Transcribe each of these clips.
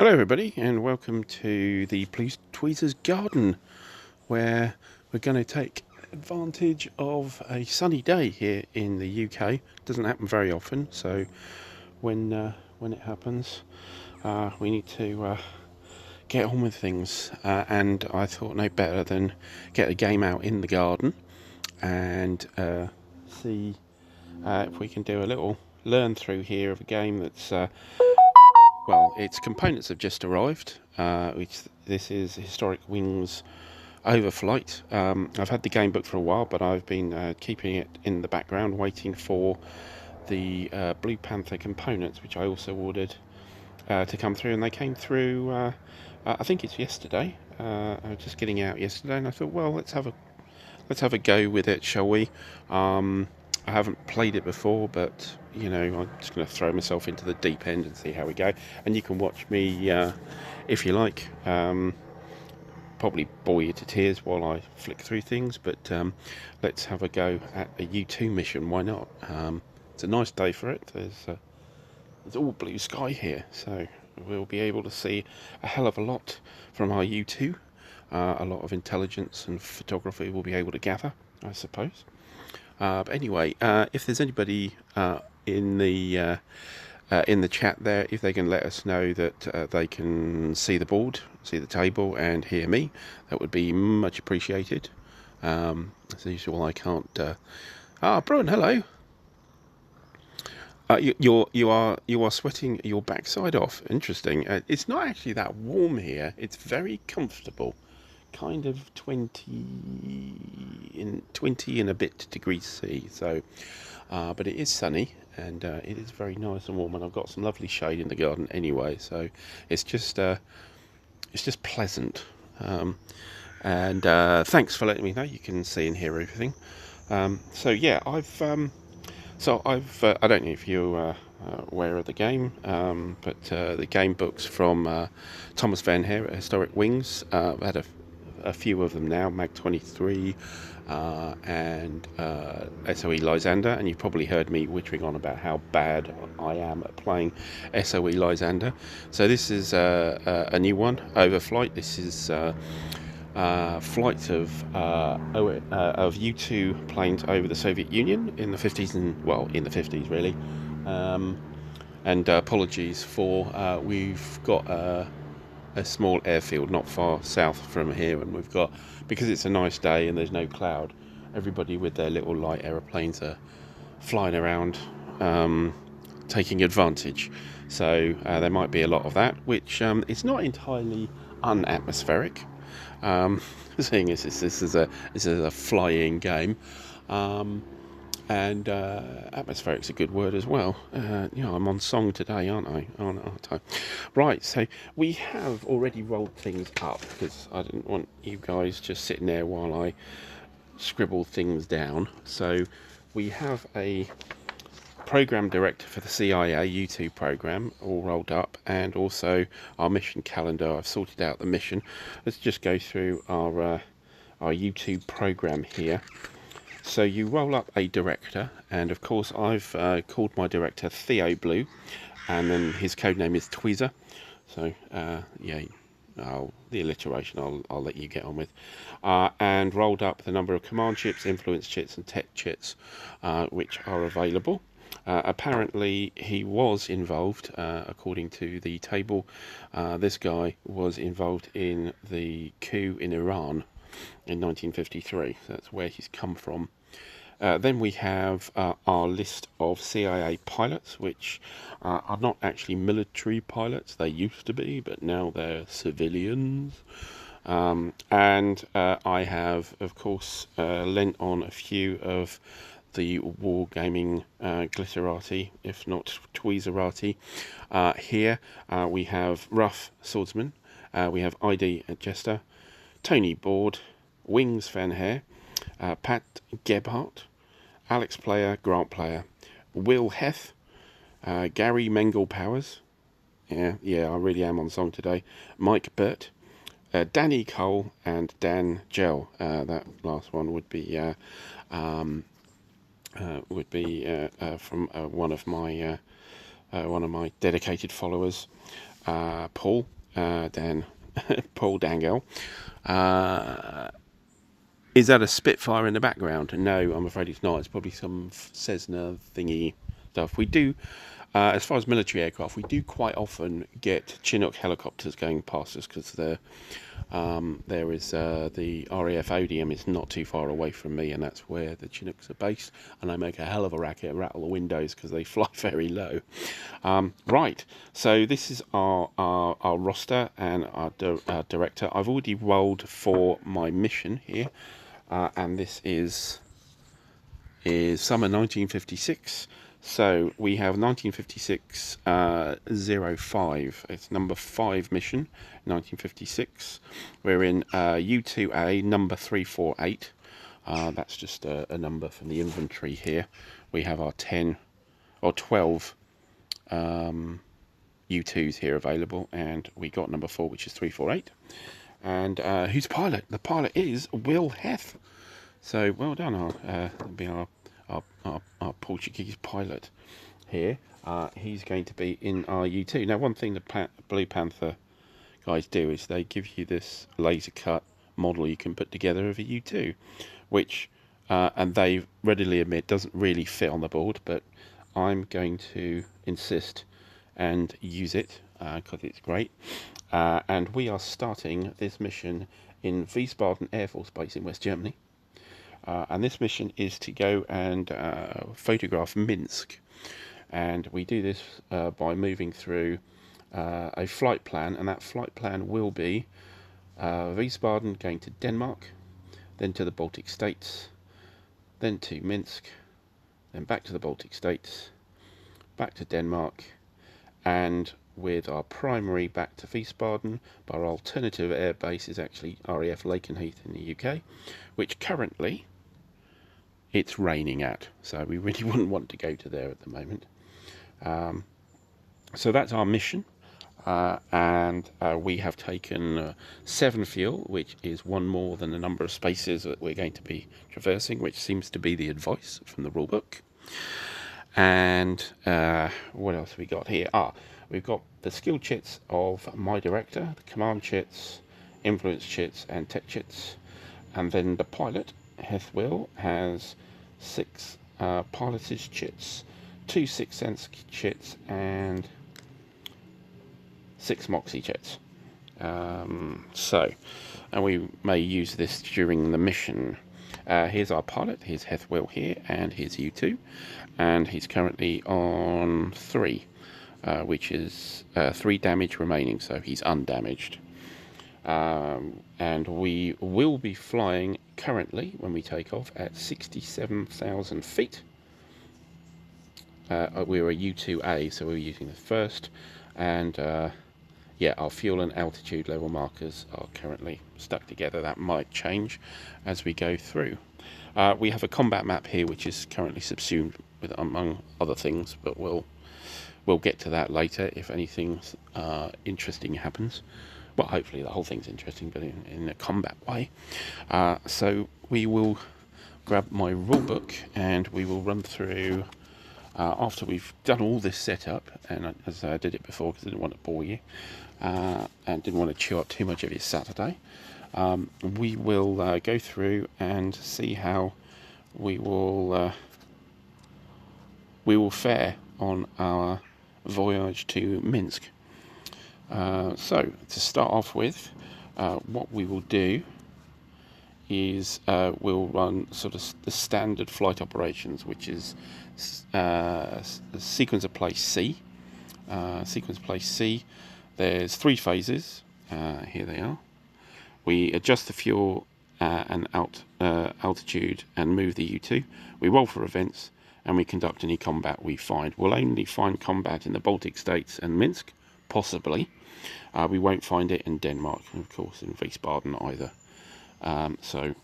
Hello everybody and welcome to the Blue Tweezers garden, where we're going to take advantage of a sunny day here in the UK. Doesn't happen very often, so when it happens we need to get on with things, and I thought no better than get a game out in the garden and see if we can do a little learn through here of a game that's well, its components have just arrived. This is Historic Wings OverFlight. I've had the game book for a while, but I've been keeping it in the background, waiting for the Blue Panther components, which I also ordered to come through, and they came through. I think it's yesterday. I was just getting out yesterday, and I thought, well, let's have a go with it, shall we? I haven't played it before, but you know, I'm just going to throw myself into the deep end and see how we go. And you can watch me if you like. Probably bore you to tears while I flick through things, but let's have a go at a U2 mission. Why not? It's a nice day for it. There's all blue sky here, so we'll be able to see a hell of a lot from our U2. A lot of intelligence and photography we'll be able to gather, I suppose. But anyway, if there's anybody in the chat there, if they can let us know that they can see the board, see the table, and hear me, that would be much appreciated. As usual, I can't. Brian, hello. You are sweating your backside off. Interesting. It's not actually that warm here. It's very comfortable. Kind of 20 and a bit degrees C, so but it is sunny, and it is very nice and warm, and I've got some lovely shade in the garden anyway, so it's just pleasant. And thanks for letting me know you can see and hear everything. So yeah, I've I don't know if you're aware of the game, but the game books from Thomas Van Hare at Historic Wings. I've had a few of them now, Mag 23 and SOE Lysander, and you've probably heard me wittering on about how bad I am at playing SOE Lysander. So this is a new one, OverFlight. This is flight of U2 planes over the Soviet Union in the 50s, and well, in the 50s really. And apologies for we've got a small airfield not far south from here, and we've got, because it's a nice day and there's no cloud, everybody with their little light aeroplanes are flying around, taking advantage. So there might be a lot of that, which is not entirely unatmospheric, seeing as this is a flying game. And atmospheric's a good word as well. You know, I'm on song today, aren't I? Right, so we have already rolled things up, because I didn't want you guys just sitting there while I scribble things down. So we have a program director for the CIA U2 program all rolled up, and also our mission calendar. I've sorted out the mission. Let's just go through our U2 program here. So you roll up a director, and of course I've called my director Theo Blue, and then his code name is Tweezer. So yeah, the alliteration I'll let you get on with. And rolled up the number of command chips, influence chips, and tech chips which are available. Apparently he was involved, according to the table, this guy was involved in the coup in Iran in 1953, so that's where he's come from. Then we have our list of CIA pilots, which are not actually military pilots. They used to be, but now they're civilians. And I have, of course, lent on a few of the wargaming glitterati, if not tweezerati. Here we have Rough Swordsman, we have ID Jester, Tony Board, Wings Van Hare, Pat Gebhardt, Alex Player, Grant Player, Will Heth, Gary Mengel Powers, yeah, I really am on song today, Mike Burt, Danny Cole, and Dan Gell. That last one would be from one of my dedicated followers. Paul Paul Dangle. Is that a Spitfire in the background? No, I'm afraid it's not. It's probably some Cessna thingy stuff. We do, as far as military aircraft, we do quite often get Chinook helicopters going past us because there is the RAF Odium is not too far away from me, and that's where the Chinooks are based. And I make a hell of a racket, rattle the windows because they fly very low. Right, so this is our roster and our director. I've already rolled for my mission here. And this is summer 1956. So we have 1956 05. It's number 5 mission, 1956. We're in U2A number 348. That's just a number from the inventory here. We have our 10 or 12 U2s here available, and we got number 4, which is 348. And who's pilot? The pilot is Will Heth. So well done, our Portuguese pilot here. He's going to be in our U2. Now, one thing the Blue Panther guys do is they give you this laser cut model you can put together of a U2, which, and they readily admit, doesn't really fit on the board, but I'm going to insist and use it because it's great. And we are starting this mission in Wiesbaden Air Force Base in West Germany. And this mission is to go and photograph Minsk. And we do this by moving through a flight plan, and that flight plan will be Wiesbaden going to Denmark, then to the Baltic States, then to Minsk, then back to the Baltic States, back to Denmark, and with our primary back to Wiesbaden, but our alternative air base is actually RAF Lakenheath in the UK, which currently it's raining at, so we really wouldn't want to go to there at the moment. So that's our mission, and we have taken 7 fuel, which is 1 more than the number of spaces that we're going to be traversing, which seems to be the advice from the rulebook. And what else have we got here? We've got the skill chits of my director, the command chits, influence chits, and tech chits. And then the pilot, Heth Will, has 6 pilotage chits, 2 Sixth Sense chits, and 6 Moxie chits. And we may use this during the mission. Here's our pilot. Here's Heth Will here, and here's U2, and he's currently on 3, which is 3 damage remaining, so he's undamaged. And we will be flying currently, when we take off, at 67,000 feet. We're a U2A, so we're using the first, and yeah, our fuel and altitude level markers are currently stuck together. That might change as we go through. We have a combat map here, which is currently subsumed with, among other things, but we'll get to that later if anything interesting happens. Well, hopefully the whole thing's interesting, but in a combat way. So we will grab my rulebook and we will run through, after we've done all this setup, and as I did it before because I didn't want to bore you, and didn't want to chew up too much of your Saturday, we will go through and see how we will fare on our voyage to Minsk. So to start off with, what we will do is we'll run sort of the standard flight operations, which is sequence of place C. There's 3 phases. Here they are. We adjust the fuel and altitude and move the U2. We roll for events and we conduct any combat we find. We'll only find combat in the Baltic States and Minsk, possibly. We won't find it in Denmark, and of course in Wiesbaden either. So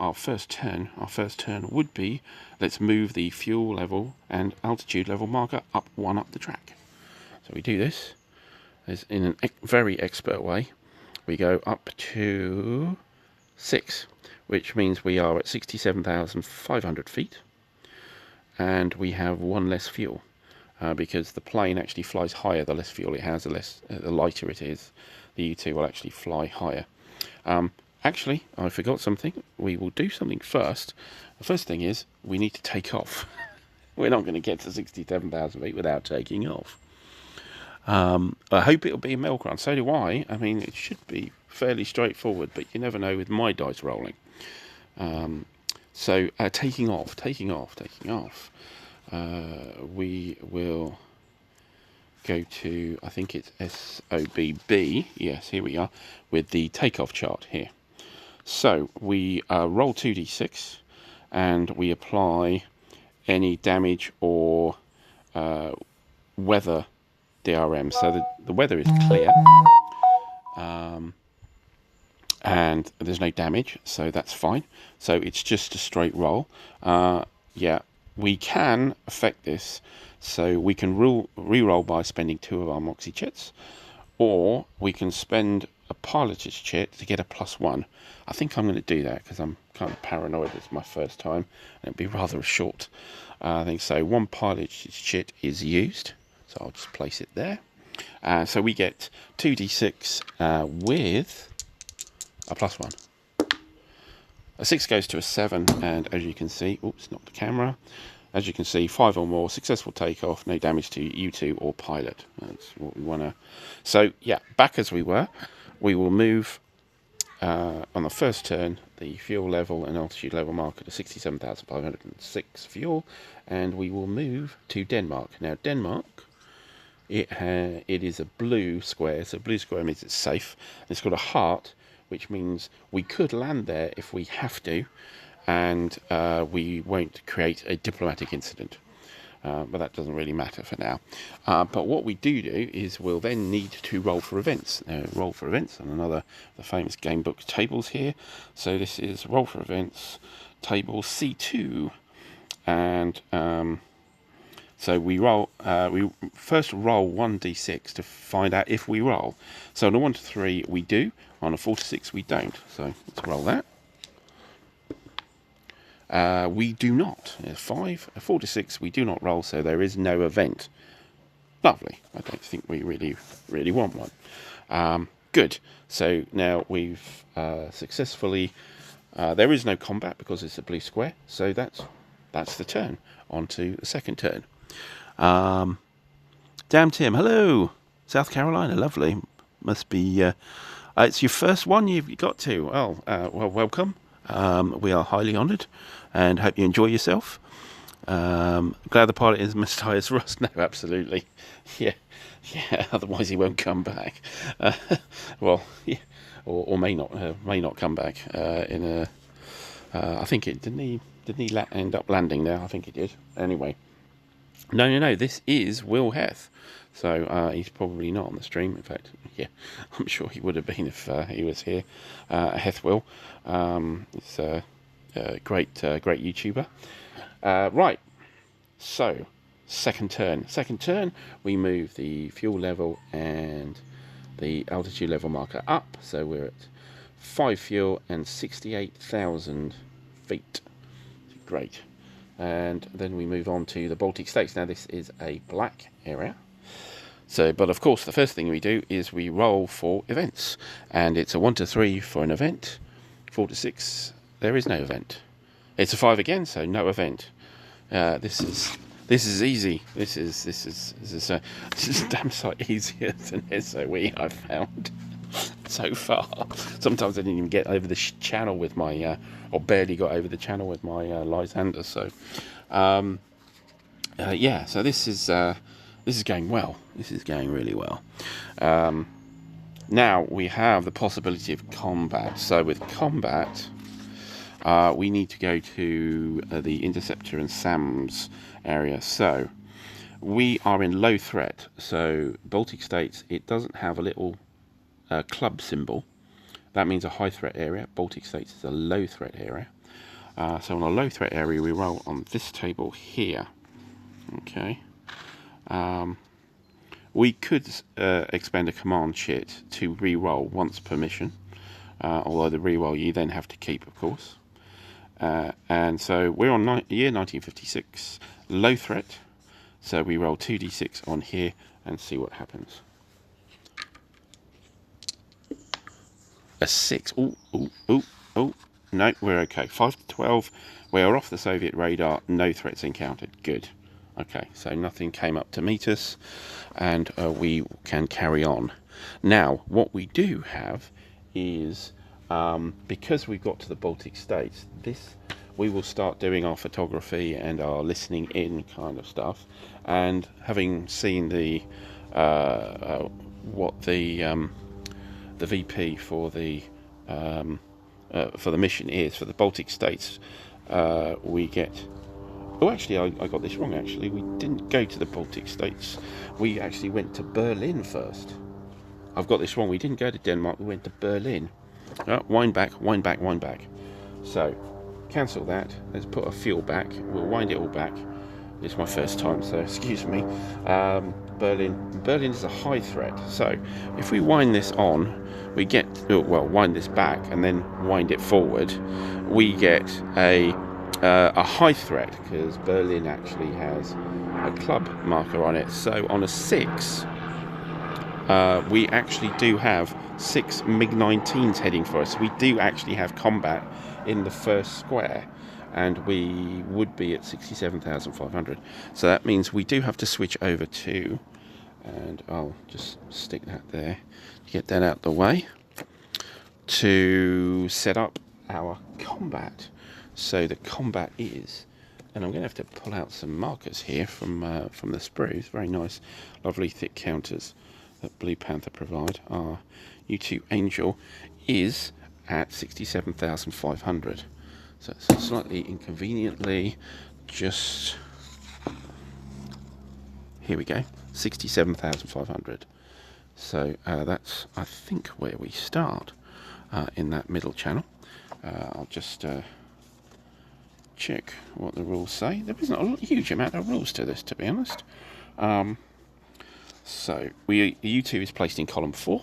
our first turn would be, let's move the fuel level and altitude level marker up the track. So we do this in a very expert way. We go up to 6, which means we are at 67,500 feet, and we have 1 less fuel. because the plane actually flies higher. The less fuel it has, the lighter it is. The U2 will actually fly higher. Actually, I forgot something. We will do something first. The first thing is we need to take off. We're not going to get to 67,000 feet without taking off. I hope it'll be a milk run. So do I. I mean, it should be fairly straightforward, but you never know with my dice rolling. So taking off. We will go to, I think it's SOBB. Yes, here we are with the takeoff chart here. So we roll 2d6 and we apply any damage or weather DRM. So the weather is clear, and there's no damage, so that's fine. So it's just a straight roll. Yeah, we can affect this, so we can re-roll by spending 2 of our Moxie chits, or we can spend a pilotage chit to get a +1. I think I'm going to do that because I'm kind of paranoid. It's my first time, and it'll be rather a short thing. So 1 pilotage chit is used, so I'll just place it there. So we get 2d6 with a +1. A 6 goes to a 7, and as you can see, oops, not the camera. As you can see, 5 or more, successful takeoff, no damage to U2 or pilot. That's what we want to. So yeah, back as we were, we will move on the first turn the fuel level and altitude level marker to 67,506 fuel, and we will move to Denmark. Now Denmark, it is a blue square, so blue square means it's safe. It's got a heart, which means we could land there if we have to, and we won't create a diplomatic incident. But that doesn't really matter for now. But what we do is we'll then need to roll for events. Roll for events, and another the famous game book tables here. So this is roll for events, table C2, and so we roll. We first roll 1d6 to find out if we roll. So on a 1 to 3 we do. On a 4 to 6 we don't. So let's roll that. We do not. 5, 4 to 6 we do not roll, so there is no event. Lovely. I don't think we really want one. Good. So now we've successfully. There is no combat because it's a blue square. So that's the turn. On to the second turn. Damn Tim, hello, South Carolina, lovely. Must be. It's your first one you've got to. Well, welcome. We are highly honoured and hope you enjoy yourself. Glad the pilot is Matthias Ross. No, absolutely. Yeah. Otherwise he won't come back. Well, yeah, or may not come back. I think it didn't he end up landing there? I think he did. Anyway, no. This is Will Heth. So he's probably not on the stream. In fact, yeah, I'm sure he would have been if he was here. Heth Will. He's a great YouTuber. Right. So second turn. We move the fuel level and the altitude level marker up. So we're at 5 fuel and 68,000 feet. Great. And then we move on to the Baltic states. Now this is a black area. So, but of course, the first thing we do is we roll for events, and it's a 1 to 3 for an event. 4 to 6, there is no event. It's a 5 again, so no event. This is easy. This is a damn sight easier than SOE I've found so far. Sometimes I didn't even get over the channel with my, or barely got over the channel with my Lysander. So, yeah. So this is going well. This is going really well. Now we have the possibility of combat. So with combat, we need to go to the Interceptor and SAMS area. So we are in low threat. So Baltic states, it doesn't have a little club symbol. That means a high threat area. Baltic states is a low threat area. So on a low threat area, we roll on this table here. Okay. We could expend a command chit to re-roll once per mission, although the re-roll you then have to keep, of course. And so we're on year 1956, low threat. So we roll 2d6 on here and see what happens. A 6. Ooh, ooh, ooh, ooh. No, we're okay. 5 to 12. We're off the Soviet radar. No threats encountered. Good. Okay, so nothing came up to meet us, and we can carry on. Now, what we do have is, because we've got to the Baltic states, we will start doing our photography and our listening in kind of stuff. And having seen what the VP for the mission is for the Baltic states, we get. Oh, actually, I got this wrong. Actually, we didn't go to the Baltic states. We actually went to Berlin first. I've got this wrong. We didn't go to Denmark. We went to Berlin. Wind back, wind back, wind back. So, cancel that. Let's put a fuel back. We'll wind it all back. It's my first time, so excuse me. Berlin is a high threat. So, if we wind this on, we get wind this back and then wind it forward. We get a high threat because Berlin actually has a club marker on it. So on a 6, we actually do have 6 MiG-19s heading for us. We do actually have combat in the first square, and we would be at 67,500. So that means we do have to switch over to, and I'll just stick that there to get that out the way, to set up our combat. So the combat is, and I'm going to have to pull out some markers here from the sprues. Very nice, lovely thick counters that Blue Panther provide. Our U2 Angel is at 67,500. So it's slightly inconveniently just, here we go, 67,500. So that's, I think, where we start in that middle channel. I'll just check what the rules say. There isn't a huge amount of rules to this, to be honest. So U2 is placed in column 4.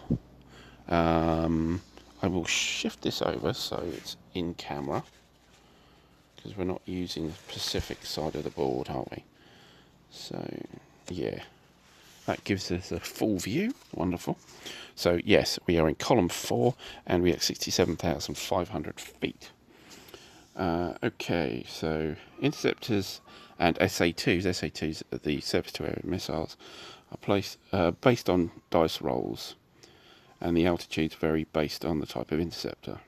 I will shift this over so it's in camera, because we're not using the Pacific side of the board, are we? So yeah, that gives us a full view. Wonderful. So yes, we are in column 4 and we're at 67,500 feet. Okay, so interceptors and SA2s are the surface-to-air missiles, are placed based on dice rolls, and the altitudes vary based on the type of interceptor.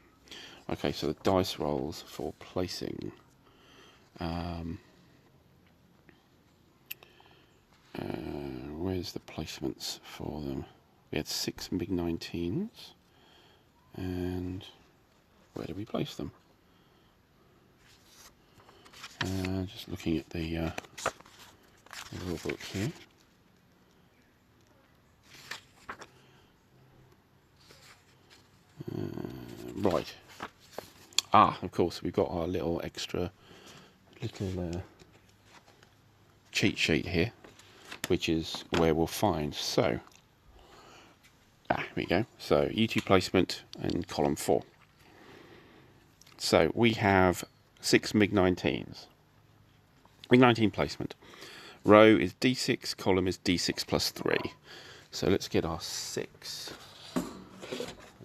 Okay, so the dice rolls for placing. Where's the placements for them? We had 6 MiG-19s, and where do we place them? Just looking at the rule book here. Right. Of course, we've got our little extra cheat sheet here, which is where we'll find. So, here we go. So, U2 placement in column 4. So, we have 6 MiG-19s. MiG-19 placement. Row is D6, column is D6 plus 3. So, let's get our 6.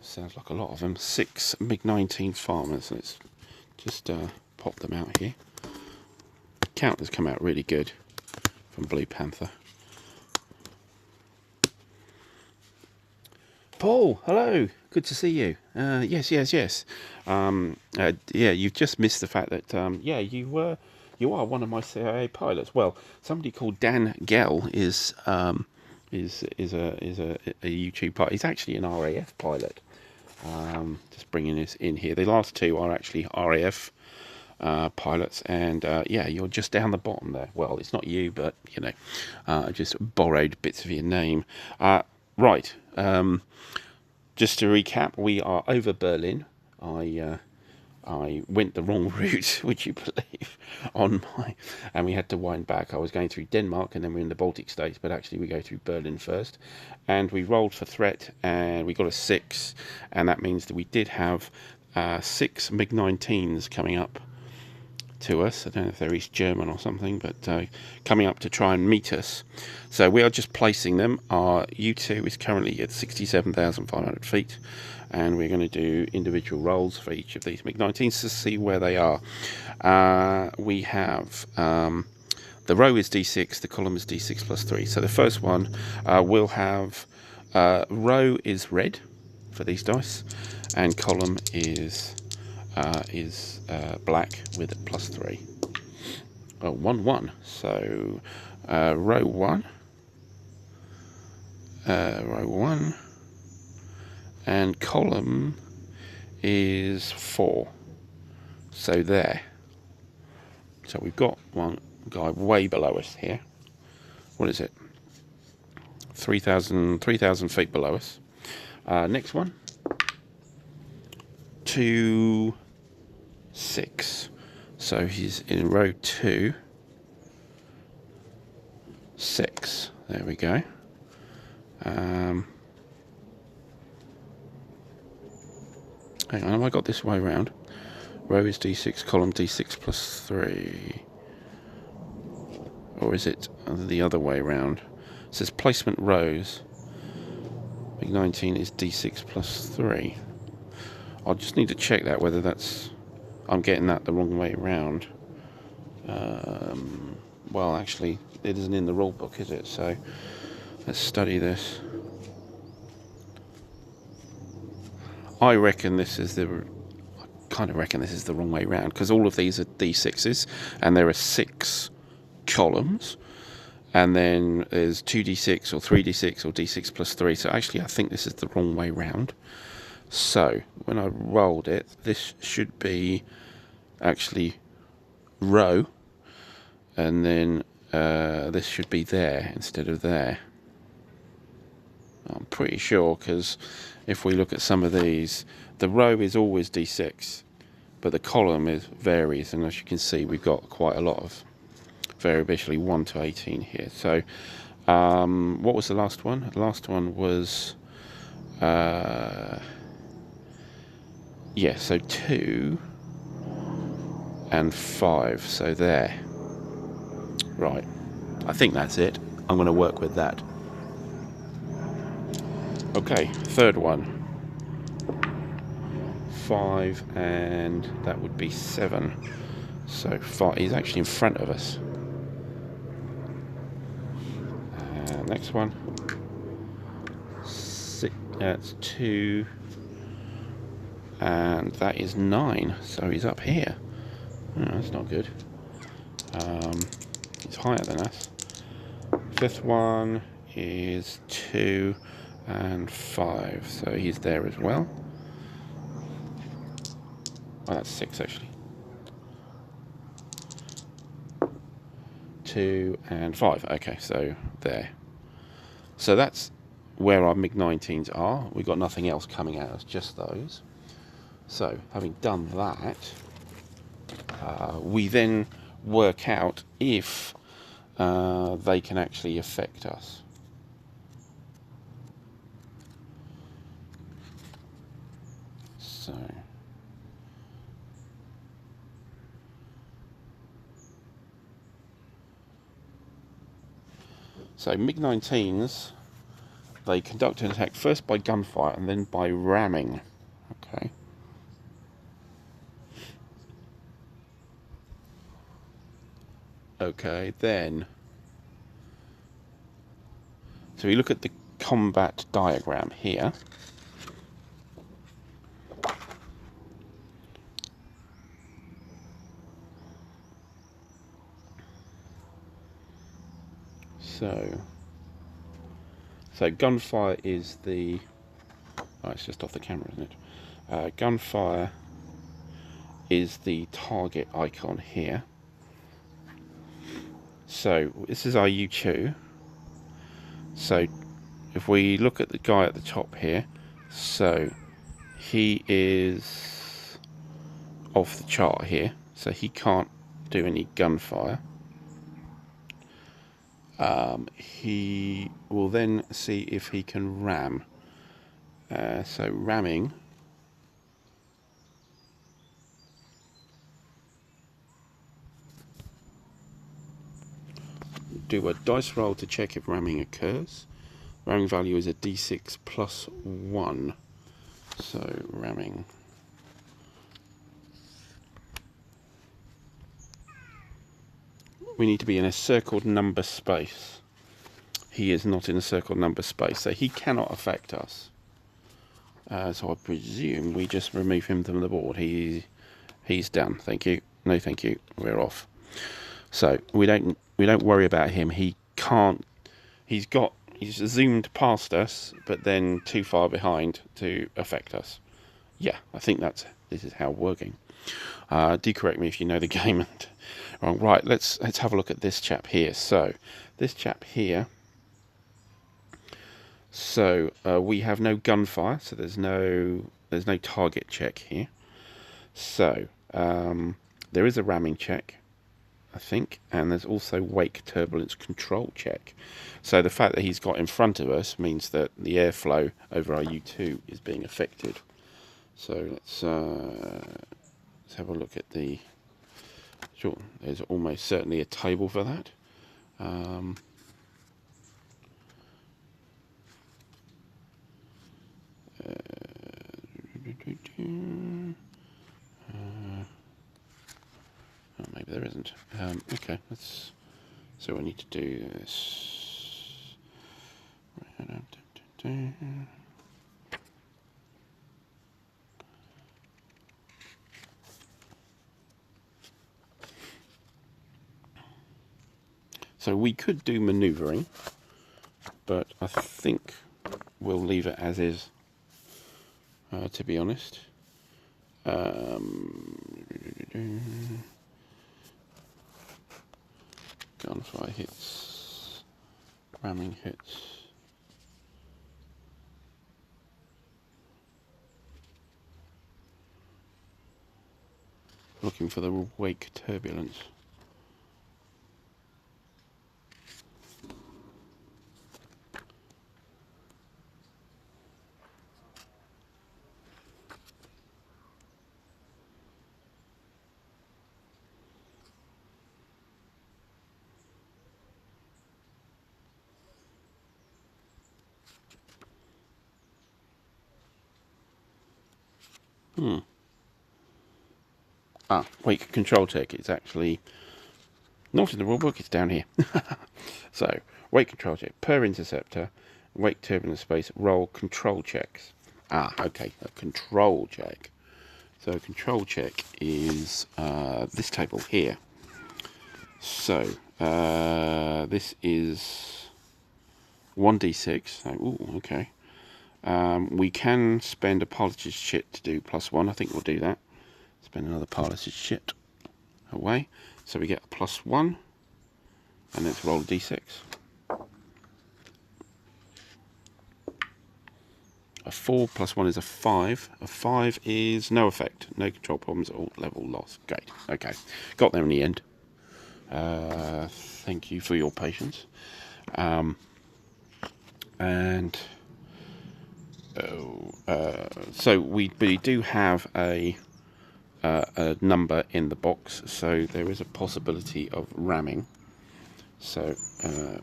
Sounds like a lot of them. 6 MiG-19 farmers. Let's just pop them out here. Counters come out really good from Blue Panther. Paul, hello. Good to see you. Yes. Yeah, you've just missed the fact that you are one of my CIA pilots. Well, somebody called Dan Gell is a YouTube pilot. He's actually an RAF pilot. Just bringing this in here. The last 2 are actually RAF pilots, and yeah, you're just down the bottom there. Well, it's not you, but you know, I just borrowed bits of your name. Right. Just to recap, we are over Berlin. I went the wrong route, would you believe, and we had to wind back. I was going through Denmark and then we're in the Baltic states, but actually we go through Berlin first. And we rolled for threat and we got a 6, and that means that we did have 6 MiG-19s coming up to us. I don't know if they're East German or something, but coming up to try and meet us. So we are just placing them. Our U2 is currently at 67,500 feet, and we're going to do individual rolls for each of these MiG-19s to see where they are. We have the row is D6, the column is D6 plus 3. So the first one will have row is red for these dice, and column is black with a plus 3. Oh, 1 1. So row 1, and column is 4. So there. So we've got one guy way below us here. What is it? 3,000 feet below us. Next one. 2 6. So he's in row 2 6. There we go. Hang on, have I got this way around? Row is D6, column D6 plus 3. Or is it the other way around? It says placement rows. MiG-19 is D6 plus 3. I'll just need to check that, whether that's... I'm getting that the wrong way around. Well, actually, it isn't in the rule book, is it? So, let's study this. I reckon this is the... I kind of reckon this is the wrong way around, because all of these are D6s, and there are 6 columns, and then there's 2d6 or 3d6 or d6 plus 3. So actually I think this is the wrong way round. So when I rolled it, this should be actually row, and then this should be there instead of there. I'm pretty sure, because if we look at some of these, the row is always d6, but the column varies, and as you can see, we've got quite a lot of variability, 1 to 18 here. So what was the last one? The last one was yeah, so 2 and 5. So there. Right, I think that's it. I'm going to work with that. Okay, third one. 5, and that would be 7. So 5, he's actually in front of us. Next one. 6, that's 2, and that is 9. So he's up here. Oh, that's not good. He's higher than us. Fifth one is 2 and 5. So he's there as well. Oh, that's 6 actually. 2 and 5. Okay, so there. So that's where our MiG-19s are. We've got nothing else coming at us, just those. So, having done that, we then work out if they can actually affect us. So MiG-19s, they conduct an attack first by gunfire and then by ramming. Okay. Okay, then. So we look at the combat diagram here. So gunfire is the... Oh, it's just off the camera, isn't it? Gunfire is the target icon here. So this is our U2. So if we look at the guy at the top here, so he is off the chart here, so he can't do any gunfire. He will then see if he can ram. So ramming do a dice roll to check if ramming occurs. Ramming value is a d6 plus 1. So ramming. We need to be in a circled number space. He is not in a circled number space, so he cannot affect us. So I presume we just remove him from the board. He's done. Thank you. No, thank you. We're off. So we don't worry about him. He can't. He's zoomed past us, but then too far behind to affect us. Yeah, I think this is how it's working. Do correct me if you know the game. Right, let's have a look at this chap here. So this chap here. So we have no gunfire, so there's no target check here. So there is a ramming check, I think, and there's also wake turbulence control check. So the fact that he's got in front of us means that the airflow over our U2 is being affected. So let's have a look at the. Sure, there's almost certainly a table for that. Oh, maybe there isn't. Okay, so I need to do this. So we could do manoeuvring, but I think we'll leave it as is, to be honest. Gunfire hits, ramming hits. Looking for the wake turbulence. Wake control check. It's actually not in the rulebook, it's down here. So, wake control check. Per interceptor, wake turbulence space, roll control checks. Okay, a control check. So, a control check is this table here. So, this is 1d6. Ooh, okay. We can spend a pilotage shit to do +1. I think we'll do that. Spend another pilotage shit away. So we get a +1. And let's roll a d6. A 4 + 1 is a 5. A 5 is no effect. No control problems or level loss. Great. Okay. Got there in the end. Thank you for your patience. So we do have a number in the box, so there is a possibility of ramming. So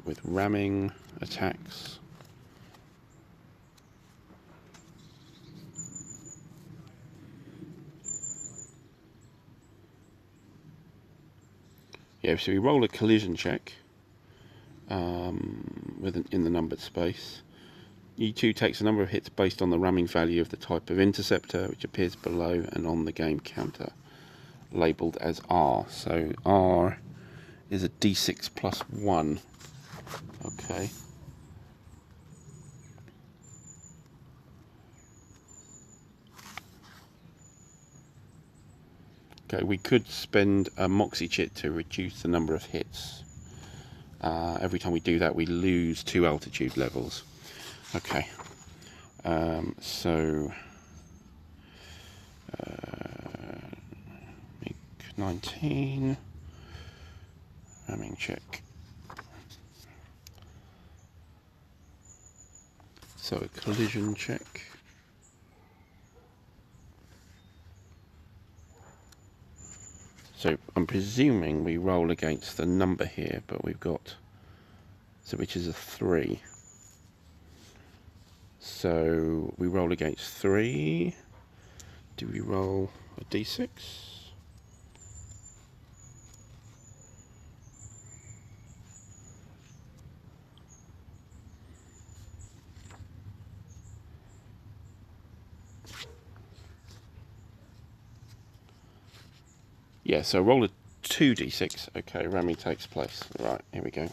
with ramming attacks, so we roll a collision check in the numbered space. E2 takes a number of hits based on the ramming value of the type of interceptor, which appears below and on the game counter, labelled as R. So R is a d6 + 1. Okay. Okay, we could spend a Moxie chit to reduce the number of hits. Every time we do that, we lose 2 altitude levels. Okay, so make 19, ramming check. So a collision check. So I'm presuming we roll against the number here, but we've got so which is a 3. So we roll against 3. Do we roll a d6? Yeah, so roll a 2d6. Okay, Rami takes place. Right, here we go.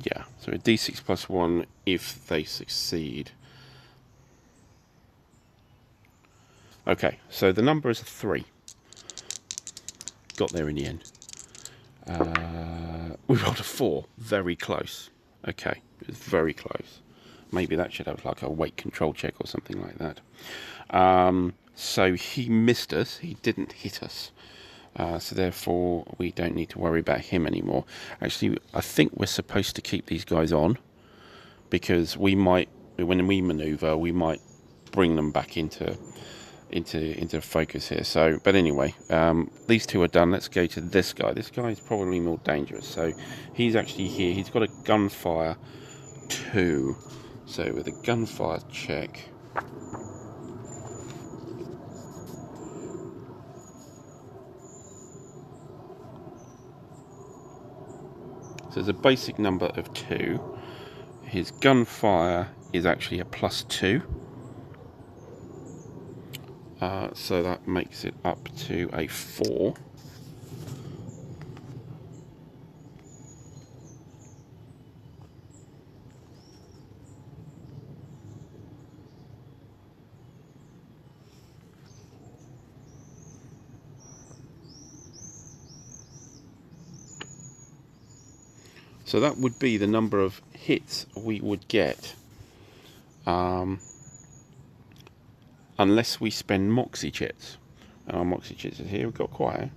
Yeah, so a d6 plus 1 if they succeed. Okay, so the number is a 3. Got there in the end. We rolled a 4. Very close. Okay, it was very close. Maybe that should have like a weight control check or something like that. So he missed us. He didn't hit us. So therefore, we don't need to worry about him anymore. Actually, I think we're supposed to keep these guys on, because we might, when we maneuver, we might bring them back into focus here. So, but anyway, these two are done. Let's go to this guy. This guy is probably more dangerous. So he's actually here. He's got a gunfire 2. So with a gunfire check. So there's a basic number of 2. His gunfire is actually a +2. So that makes it up to a 4. So that would be the number of hits we would get, unless we spend Moxie chits. And our Moxie chits is here. We've got quite a,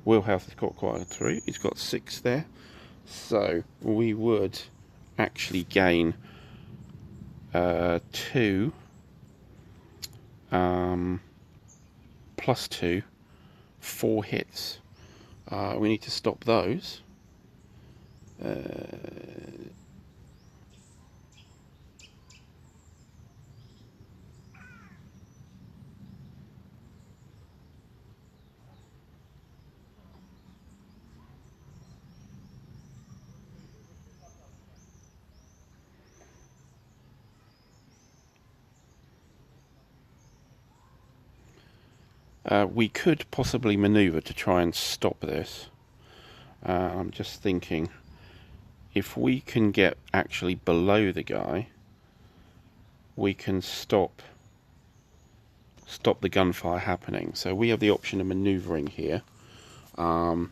Will Health has got quite a 3. He's got 6 there. So we would actually gain 2 plus 2, 4 hits. We need to stop those. We could possibly maneuver to try and stop this. I'm just thinking, if we can get actually below the guy, we can stop the gunfire happening. So we have the option of maneuvering here. You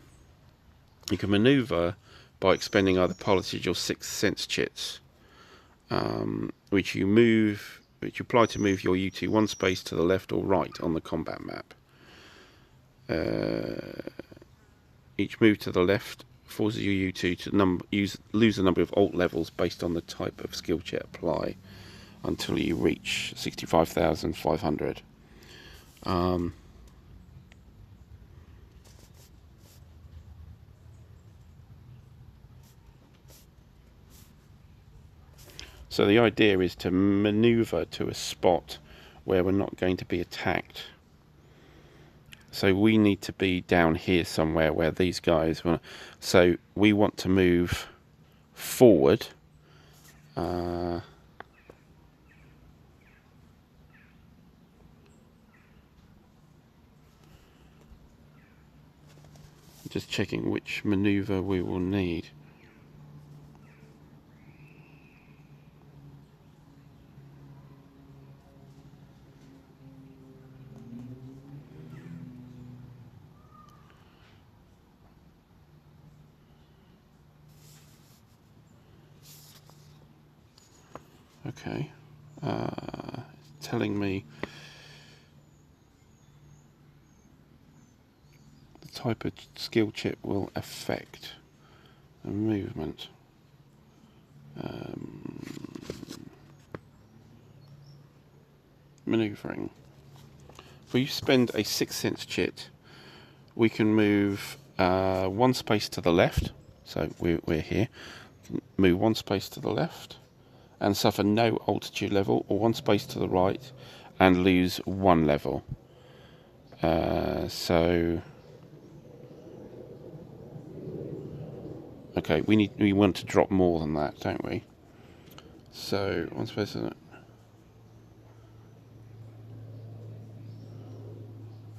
can maneuver by expending either Politage or Sixth Sense chits, which you apply to move your U2 one space to the left or right on the combat map. Each move to the left forces your U2 to lose the number of alt levels based on the type of skill chit apply until you reach 65,500. So the idea is to maneuver to a spot where we're not going to be attacked. So we need to be down here somewhere where these guys want. So we want to move forward. Just checking which maneuver we will need. Okay, telling me the type of skill chip will affect movement. Maneuvering. If we spend a 6-cent chit, we can move 1 space to the left. So we're here. Move 1 space to the left and suffer no altitude level, or 1 space to the right and lose 1 level. Okay, we want to drop more than that, don't we? So 1 space to the...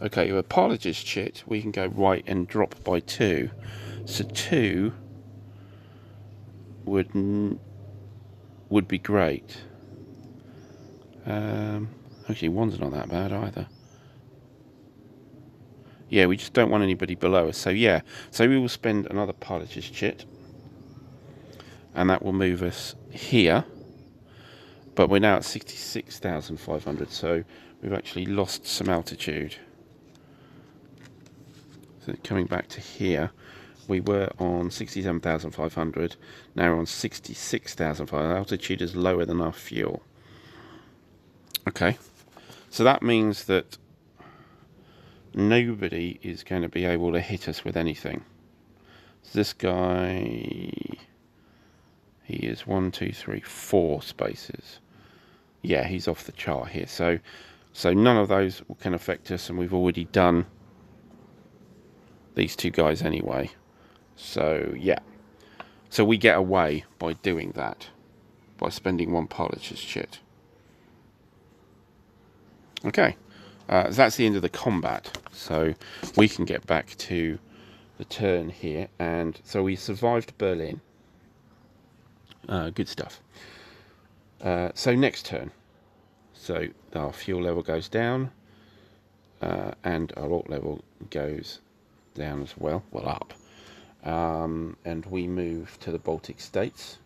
Okay, with Partridge's chit, we can go right and drop by 2. So 2 would be great. Actually, 1's not that bad either. Yeah, we just don't want anybody below us. So yeah, so we will spend another Partridge's chit, and that will move us here. But we're now at 66,500, so we've actually lost some altitude. So coming back to here, we were on 67,500, now we're on 66,500. Altitude is lower than our fuel. Okay, so that means that nobody is going to be able to hit us with anything. So this guy, he is 1, 2, 3, 4 spaces. Yeah, he's off the chart here. So none of those can affect us, and we've already done these 2 guys anyway. So yeah, so we get away by doing that, by spending 1 Partridge's chit. Okay, so that's the end of the combat. So we can get back to the turn here, and so we survived Berlin. Good stuff. So next turn, so our fuel level goes down, and our alt level goes down as well, up. And we move to the Baltic states.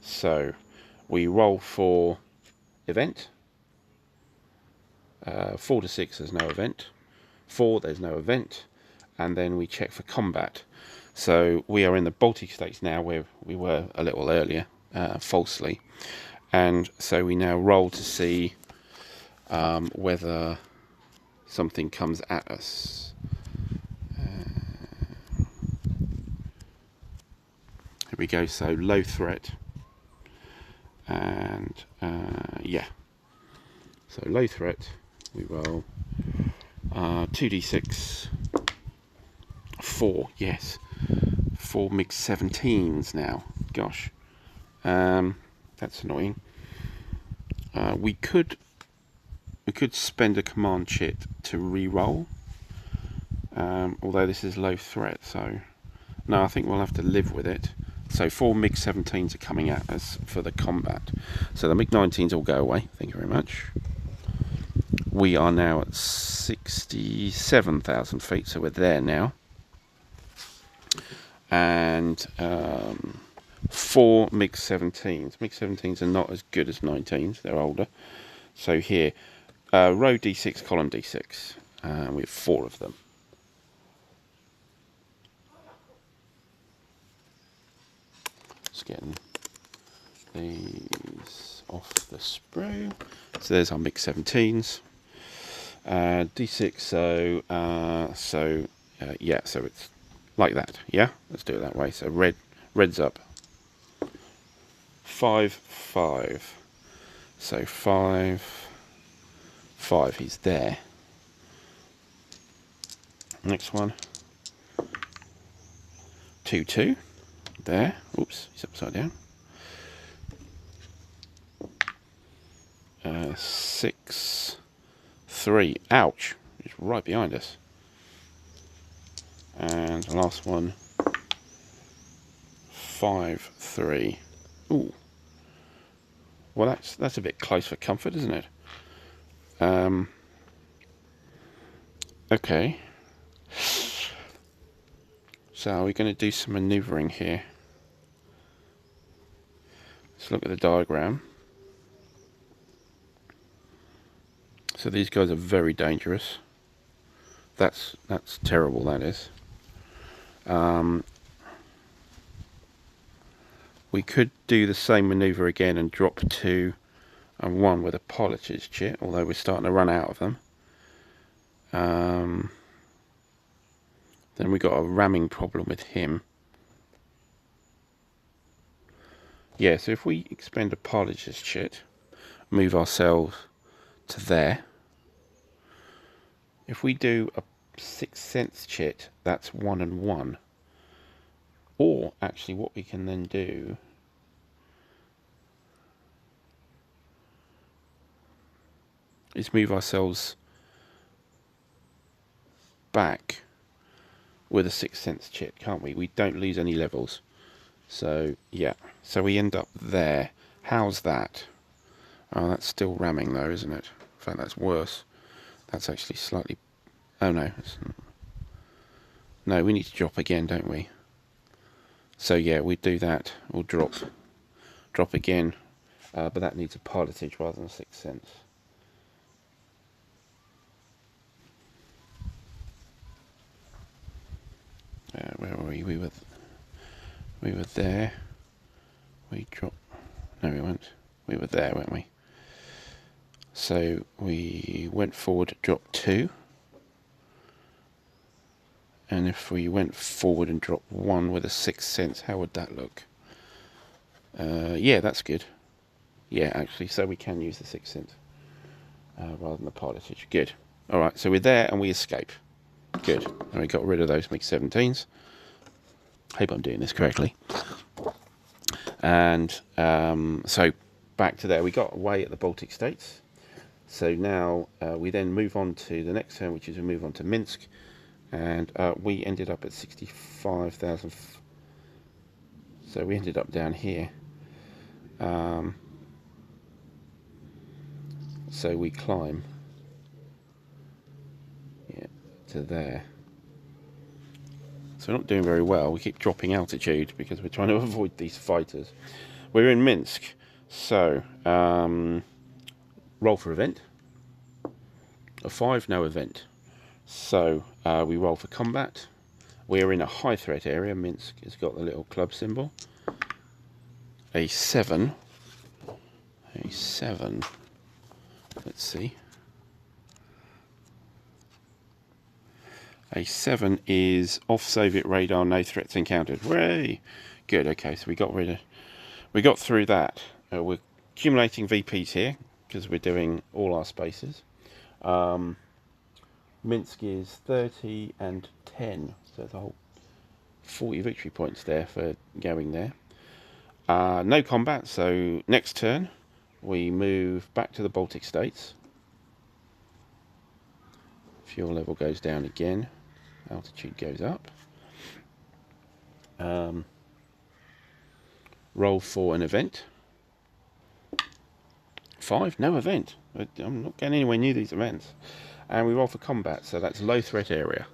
So we roll for event. 4 to 6, there's no event. 4, there's no event. And then we check for combat. So we are in the Baltic states now, where we were a little earlier, falsely. And so we now roll to see whether something comes at us. Here we go, so low threat. And yeah. So low threat, we roll 2d6, 4, yes, 4 MiG-17s now. Gosh, that's annoying. We could spend a command chit to re-roll, although this is low threat. So no, I think we'll have to live with it. So 4 MiG-17s are coming at us for the combat. So the MiG-19s will go away. Thank you very much. We are now at 67,000 feet, so we're there now. And 4 MiG-17s. MiG-17s are not as good as 19s, they're older. So here, row D6, column D6. We have 4 of them. Just getting these off the sprue. So there's our MiG-17s. D6, yeah, so it's like that. Yeah, let's do it that way. So red's up. 5, 5. So 5, 5. He's there. Next one. 2, 2. There. Oops, he's upside down. 6, 3. Ouch. He's right behind us. And the last one. 5, 3. Ooh. Well, that's a bit close for comfort, isn't it? Okay. So we're going to do some manoeuvring here. Let's look at the diagram. So these guys are very dangerous. That's terrible, that is. we could do the same maneuver again and drop 2 and 1 with a pilotage chit, although we're starting to run out of them. Then we got a ramming problem with him. Yeah, so if we expend a pilotage chit, move ourselves to there. If we do a 6th sense chit, that's 1 and 1. Or actually what we can then do is move ourselves back with a 6th sense chit, can't we? We don't lose any levels. So yeah, so we end up there. How's that? Oh, that's still ramming though, isn't it? In fact, that's worse. That's actually slightly... oh no. No, we need to drop again, don't we? So yeah, we do that. We'll drop again, but that needs a pilotage rather than a 6th sense. Where were we? We were there. We dropped... no, we weren't. We were there, weren't we? So we went forward, dropped 2. And if we went forward and dropped 1 with a 6th sense, how would that look? Yeah, that's good. Yeah, actually, so we can use the 6th sense rather than the pilotage. Good. All right, so we're there and we escape. Good. And we got rid of those MiG-17s. Hope I'm doing this correctly. And so back to there. We got away at the Baltic states. So now we then move on to the next turn, which is we move on to Minsk. And we ended up at 65,000. So we ended up down here. So we climb to there. So we're not doing very well. We keep dropping altitude because we're trying to avoid these fighters. We're in Minsk. So roll for event. A 5, no event. So we roll for combat. We're in a high threat area. Minsk has got the little club symbol. A 7. A 7. Let's see. A 7 is off Soviet radar, no threats encountered. Hooray! Good. Okay, so we got through that. We're accumulating VPs here because we're doing all our spaces. Minsk is 30 and 10, so it's a whole 40 victory points there for going there. No combat, so next turn we move back to the Baltic states. Fuel level goes down again, altitude goes up. Roll for an event. 5, no event. I'm not getting anywhere near these events. And we roll for combat, so that's low threat area.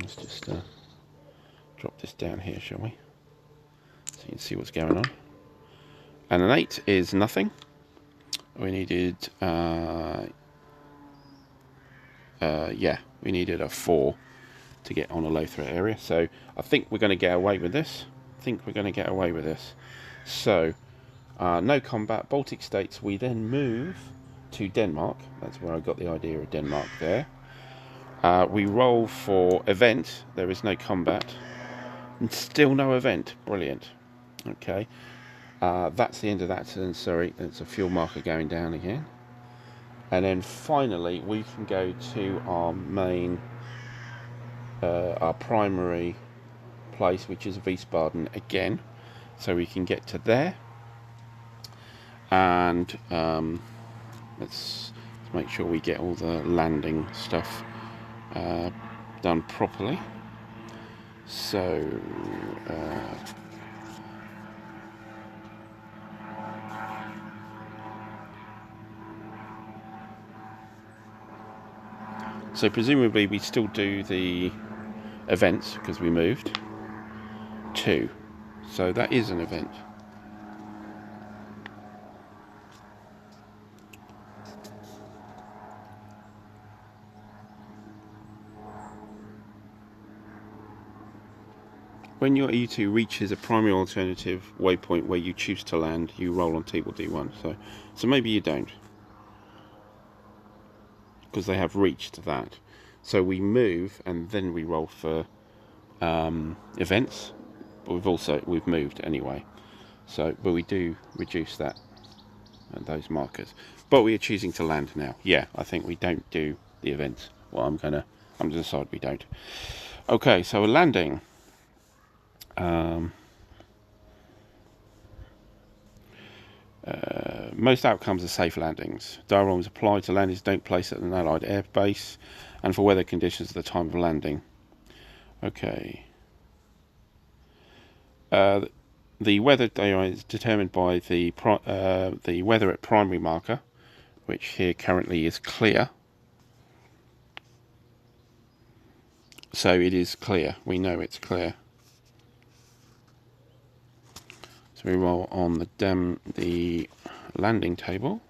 Let's just drop this down here, shall we? So you can see what's going on. And an 8 is nothing. We needed, we needed a 4 to get on a low threat area. So I think we're going to get away with this. So no combat, Baltic states. We then move to Denmark. That's where I got the idea of Denmark there. We roll for event. There is no combat. And still no event. Brilliant. Okay. That's the end of that turn. Sorry, it's a fuel marker going down again. And then finally we can go to our main, our primary place, which is Wiesbaden again. So we can get to there. And let's make sure we get all the landing stuff done properly. So so presumably we still do the events because we moved 2. So that is an event. when your E2 reaches a primary alternative waypoint where you choose to land, you roll on table D1. So maybe you don't, because they have reached that. So we move and then we roll for events, but we've moved anyway. So, but we do reduce that and those markers. But we are choosing to land now. Yeah, I think we don't do the events. Well, I'm gonna decide we don't. Okay, so we're landing. Most outcomes are safe landings. Dioramas apply to landings don't place at an Allied air base, and for weather conditions at the time of landing. Okay. The weather is determined by the weather at primary marker, which here currently is clear. So it is clear. We know it's clear. So we roll on the landing table.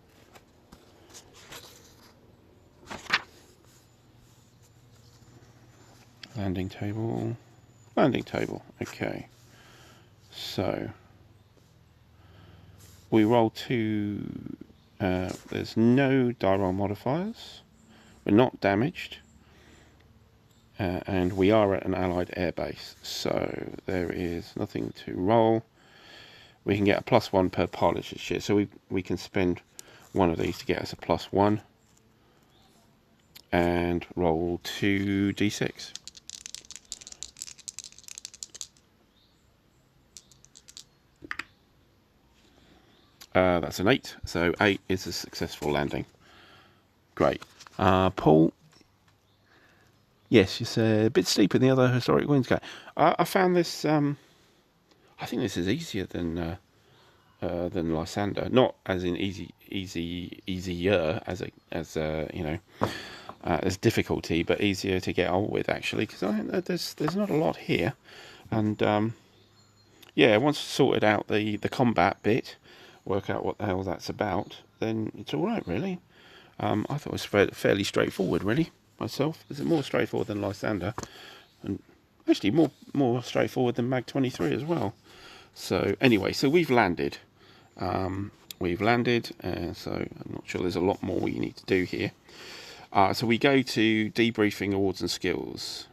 Landing table. Okay. So we roll two. There's no die roll modifiers. We're not damaged. And we are at an Allied airbase, so there is nothing to roll. We can get a +1 per piloted ship, so we can spend one of these to get us a +1 and roll 2d6. That's an 8, so 8 is a successful landing. Great. Paul? Yes, it's a bit steeper than the other Historic Wings game. I found this, I think this is easier than Lysander. Not as in easier as difficulty, but easier to get on with actually, because I think that there's not a lot here, and yeah, once sorted out the combat bit, work out what the hell that's about, then it's all right really. I thought it was fairly straightforward really myself. Is it more straightforward than Lysander, and actually more straightforward than Mag 23 as well. So anyway, so we've landed. So I'm not sure there's a lot more you need to do here. So we go to debriefing, awards and skills.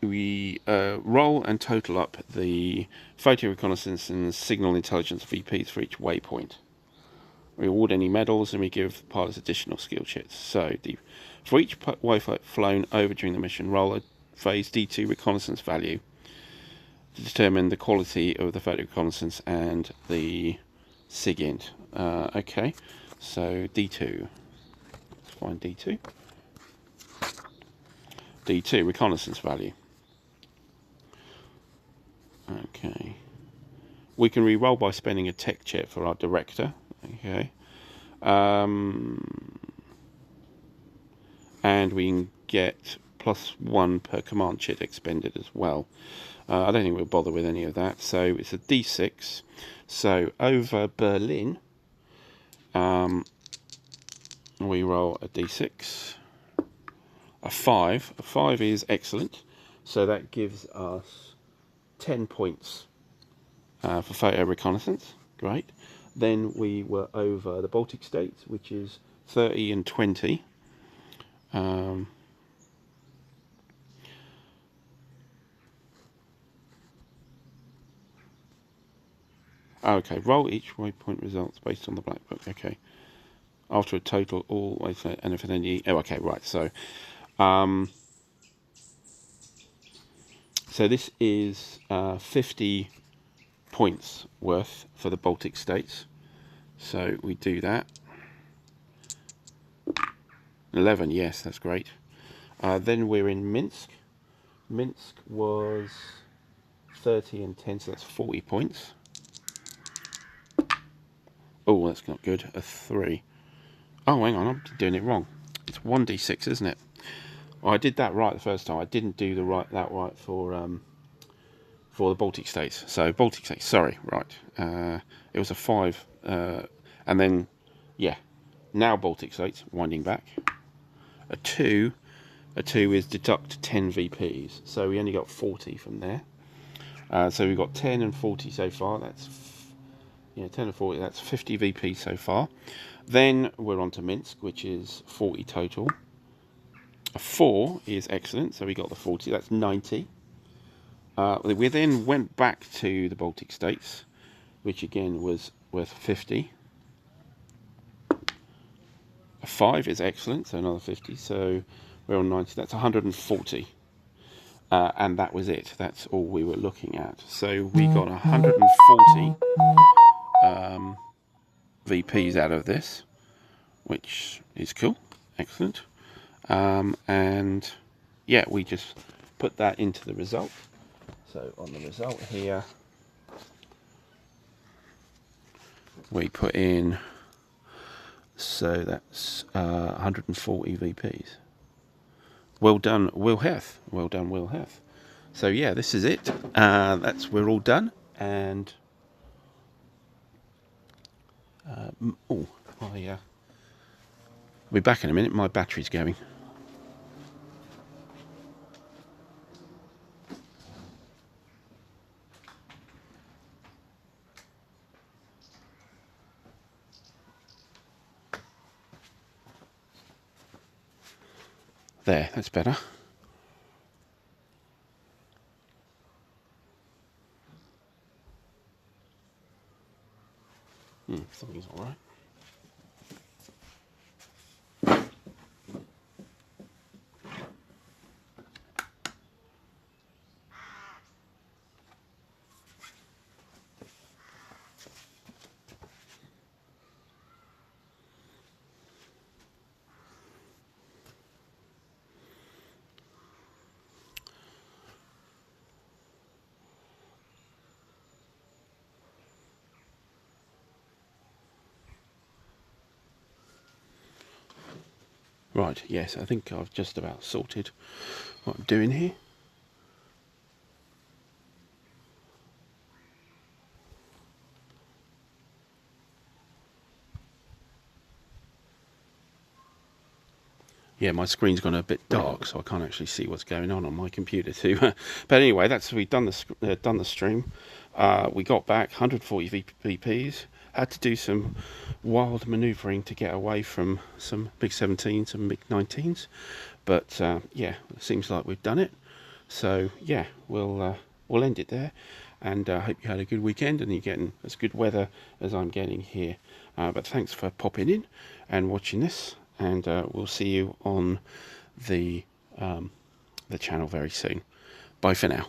We roll and total up the photo reconnaissance and signal intelligence VPs for each waypoint. We award any medals and we give pilots additional skill chits. So for each waypoint flown over during the mission, roll a phase D2 reconnaissance value to determine the quality of the photo reconnaissance and the SIGINT. Okay, so D2. Let's find D2. D2 reconnaissance value. Okay. We can re-roll by spending a tech chit for our director. Okay. And we can get +1 per command chit expended as well. I don't think we'll bother with any of that. So it's a D6. So over Berlin, we roll a D6. A 5. A 5 is excellent. So that gives us 10 points for photo reconnaissance. Great. Then we were over the Baltic states, which is 30 and 20. Okay, roll each waypoint results based on the black book. Okay, after a total all and if any. Oh, okay, right. So, so this is 50 points worth for the Baltic states. So we do that. 11, yes, that's great. Then we're in Minsk. Minsk was 30 and 10, so that's 40 points. Oh, that's not good. A 3. Oh, hang on, I'm doing it wrong. It's 1d6, isn't it? Well, I did that right the first time. I didn't do that right for the Baltic states. So Baltic states, sorry, right. It was a 5, and then yeah. Now Baltic states, winding back. A 2, a 2 is deduct 10 VPs. So we only got 40 from there. So we've got 10 and 40 so far. That's 10 and 40. That's 50 VPs so far. Then we're on to Minsk, which is 40 total. A 4 is excellent, so we got the 40. That's 90. We then went back to the Baltic states, which again was worth 50. A 5 is excellent, so another 50. So we're on 90. That's 140. And that was it. That's all we were looking at. So we got 140 VPs out of this, which is cool. Excellent. And yeah, we just put that into the result. So on the result here, we put in, so that's 140 VPs. Well done, Will Heth. Well done, Will Heth. So yeah, this is it. We're all done. And I'll be back in a minute. My battery's going. There, that's better. Something's all right. Right, yes, I think I've just about sorted what I'm doing here. Yeah, my screen's gone a bit dark, so I can't actually see what's going on my computer too. But anyway, we've done the stream. We got back 140 VPs. Had to do some wild manoeuvring to get away from some big 17s and big 19s, but yeah, it seems like we've done it. So yeah, we'll end it there, and I hope you had a good weekend and you're getting as good weather as I'm getting here. But thanks for popping in and watching this, and we'll see you on the channel very soon. Bye for now.